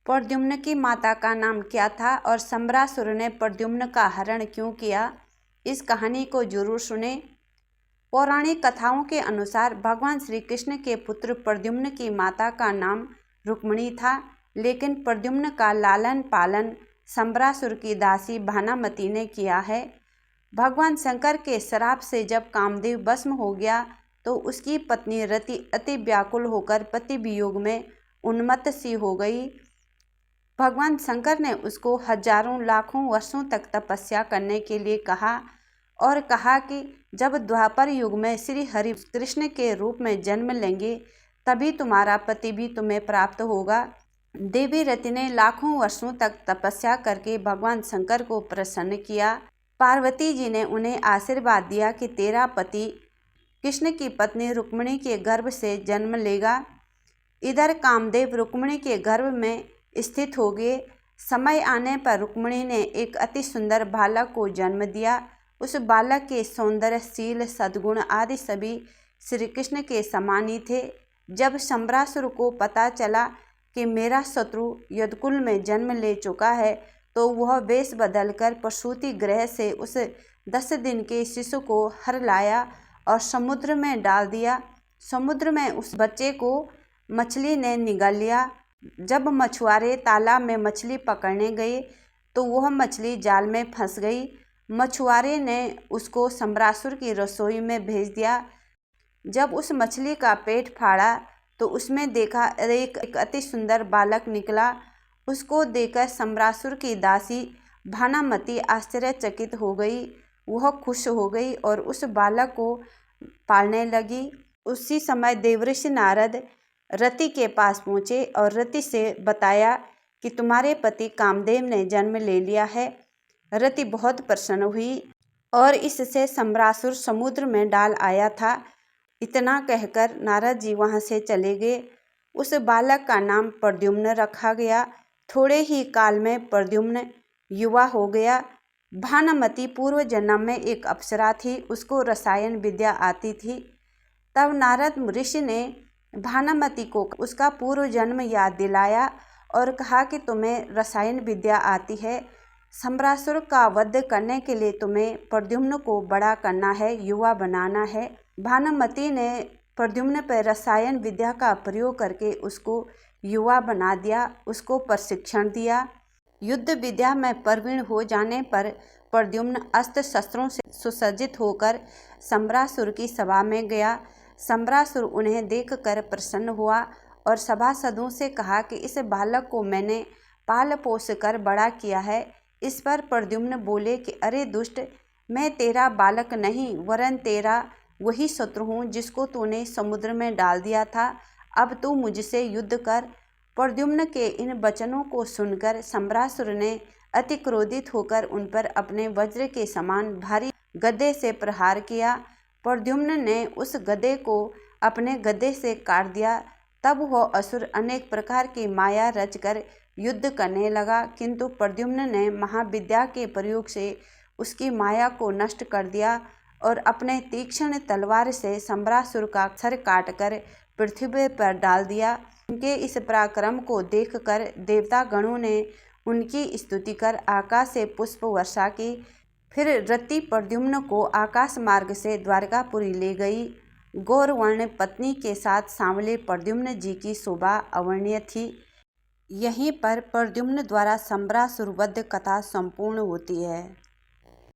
प्रद्युम्न की माता का नाम क्या था और सम्रासुर ने प्रद्युम्न का हरण क्यों किया? इस कहानी को जरूर सुने। पौराणिक कथाओं के अनुसार भगवान श्री कृष्ण के पुत्र प्रद्युम्न की माता का नाम रुक्मिणी था, लेकिन प्रद्युम्न का लालन पालन सम्रासुर की दासी भानामती ने किया है। भगवान शंकर के श्राप से जब कामदेव भस्म हो गया तो उसकी पत्नी रति अति व्याकुल होकर पति वियोग में उन्मत्त सी हो गई। भगवान शंकर ने उसको हजारों लाखों वर्षों तक तपस्या करने के लिए कहा और कहा कि जब द्वापर युग में श्री हरि कृष्ण के रूप में जन्म लेंगे तभी तुम्हारा पति भी तुम्हें प्राप्त होगा। देवी रति ने लाखों वर्षों तक तपस्या करके भगवान शंकर को प्रसन्न किया। पार्वती जी ने उन्हें आशीर्वाद दिया कि तेरा पति कृष्ण की पत्नी रुक्मिणी के गर्भ से जन्म लेगा। इधर कामदेव रुक्मिणी के गर्भ में स्थित हो गए। समय आने पर रुक्मिणी ने एक अति सुंदर बालक को जन्म दिया। उस बालक के सौंदर्य, शील, सद्गुण आदि सभी श्री कृष्ण के समान ही थे। जब सम्रासुर को पता चला कि मेरा शत्रु यदुकुल में जन्म ले चुका है तो वह वेश बदलकर प्रसूति गृह से उस 10 दिन के शिशु को हर लाया और समुद्र में डाल दिया। समुद्र में उस बच्चे को मछली ने निगल लिया। जब मछुआरे तालाब में मछली पकड़ने गए तो वह मछली जाल में फंस गई। मछुआरे ने उसको सम्रासुर की रसोई में भेज दिया। जब उस मछली का पेट फाड़ा तो उसमें देखा एक अति सुंदर बालक निकला। उसको देखकर सम्रासुर की दासी भानामती आश्चर्यचकित हो गई। वह खुश हो गई और उस बालक को पालने लगी। उसी समय देवऋषि नारद रति के पास पहुँचे और रति से बताया कि तुम्हारे पति कामदेव ने जन्म ले लिया है। रति बहुत प्रसन्न हुई और इससे सम्रासुर समुद्र में डाल आया था। इतना कहकर नारद जी वहाँ से चले गए। उस बालक का नाम प्रद्युम्न रखा गया। थोड़े ही काल में प्रद्युम्न युवा हो गया। भानुमती पूर्व जन्म में एक अप्सरा थी, उसको रसायन विद्या आती थी। तब नारद ऋषि ने भानुमती को उसका पूर्व जन्म याद दिलाया और कहा कि तुम्हें रसायन विद्या आती है। सम्रासुर का वध करने के लिए तुम्हें प्रद्युम्न को बड़ा करना है, युवा बनाना है। भानुमती ने प्रद्युम्न पर रसायन विद्या का प्रयोग करके उसको युवा बना दिया, उसको प्रशिक्षण दिया। युद्ध विद्या में प्रवीण हो जाने पर प्रद्युम्न अस्त्र शस्त्रों से सुसज्जित होकर सम्रासुर की सभा में गया। सम्रासुर उन्हें देखकर प्रसन्न हुआ और सभासदों से कहा कि इस बालक को मैंने पाल पोस कर बड़ा किया है। इस पर प्रद्युम्न बोले कि अरे दुष्ट, मैं तेरा बालक नहीं वरन तेरा वही शत्रु हूँ जिसको तूने समुद्र में डाल दिया था। अब तू मुझसे युद्ध कर। प्रद्युम्न के इन वचनों को सुनकर सम्रासुर ने अति क्रोधित होकर उन पर अपने वज्र के समान भारी गदे से प्रहार किया। प्रद्युम्न ने उस गदे को अपने गदे से काट दिया। तब वह असुर अनेक प्रकार की माया रचकर युद्ध करने लगा, किंतु प्रद्युम्न ने महाविद्या के प्रयोग से उसकी माया को नष्ट कर दिया और अपने तीक्ष्ण तलवार से सम्रासुर का सर काटकर पृथ्वी पर डाल दिया। उनके इस पराक्रम को देखकर देवता गणों ने उनकी स्तुति कर आकाश से पुष्प वर्षा की। फिर रति प्रद्युम्न को आकाश मार्ग से द्वारकापुरी ले गई। गौरवर्ण पत्नी के साथ सांवले प्रद्युम्न जी की शोभा अवर्णनीय थी। यहीं पर प्रद्युम्न द्वारा सम्रासुर वध कथा संपूर्ण होती है।